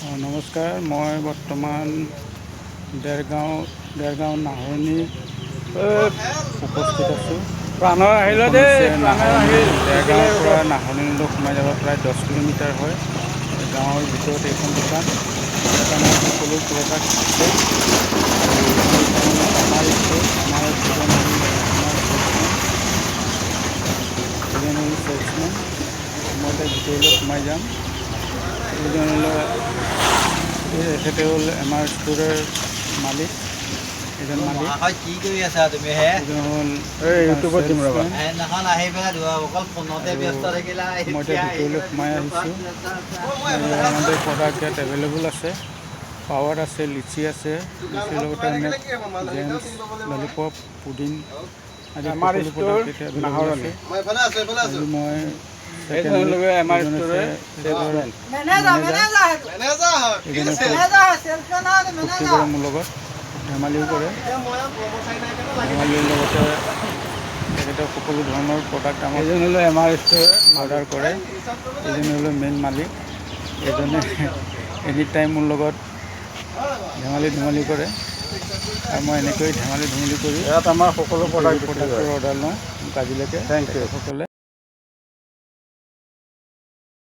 নমস্কাৰ, মই বৰ্তমান দেৰগাঁও নাহৰণি উপস্থিত আছোঁ। প্ৰাণৰ আহিলে এইখন দেই, হৈছে প্ৰাণৰ নাহৰণি, আহিল দেৰগাঁৱৰ পৰা নাহৰণিলৈ সোমাই যাব প্ৰায় 10 কিলোমিটাৰ হয়। গাঁৱৰ ভিতৰত এইখন দোকান, দোকানত সকলো প্ৰডাক্ট আছে। আৰু এইখন আমাৰ ষ্ট'ৰ, আমাৰ দুজন হ'ল আমাৰ চেলছমেন। মই এতিয়া ভিতৰলৈ সোমাই যাম। এখেতে হ'ল আমাৰ ষ্ট'ৰৰ মালিক। এজন মালিক, মহাশয় কি কৰি আছা তুমি হে? এজন হ'ল এই আমাৰ ইউটিউবত দিম ৰ'বা। চেলছমেন। সেইদিনাখন আহি পেলাই অকল ফোনতে আৰু ব্যস্ত থাকিলা, মই এতিয়া এতিয়া আহি ভিতৰলৈ পেলাই সোমাই আহিছোঁ। আমাদেৰ প্ৰডাক্ট ইয়াত এভেইলেবল আছে। পাৱাৰ আছে, লিচি আছে, লিচিৰ লগতে অনেক জেমছ, ললিপপ, পুডিং আদি আমাৰ সকলো ষ্ট'ৰ প্ৰডাক্ট এতিয়া এভেইলেবল নাহৰণি। আছে। আৰু মই ছেকেণ্ডলি এইজনলৈ আমাৰ এজন হৈছে ষ্ট'ৰৰ চেলছমেন। মেনেজাৰ, এজনে ফূৰ্তি কৰে মোৰ লগত, ধেমালিও কৰে। ধেমালিৰ লগতে তেখেতে সকলো ধৰণৰ প্ৰডাক্ট আমাক এইজনলৈ আমাৰ ষ্ট'ৰৰ অৰ্ডাৰ মালিক। কৰে। এইজনে হ'ল মেইন মালিক। এইজনে এনি টাইম মোৰ লগত ধেমালি কৰে। আৰু মই এনেকৈ ধেমালি কৰি ইয়াত আমাৰ সকলো এইবোৰ প্ৰডাক্ট বিক্ৰী প্ৰডাক্টৰ হয়। অৰ্ডাৰ লওঁ। মোক আজিলৈকে থেংক ইউ। তেখেতসকলে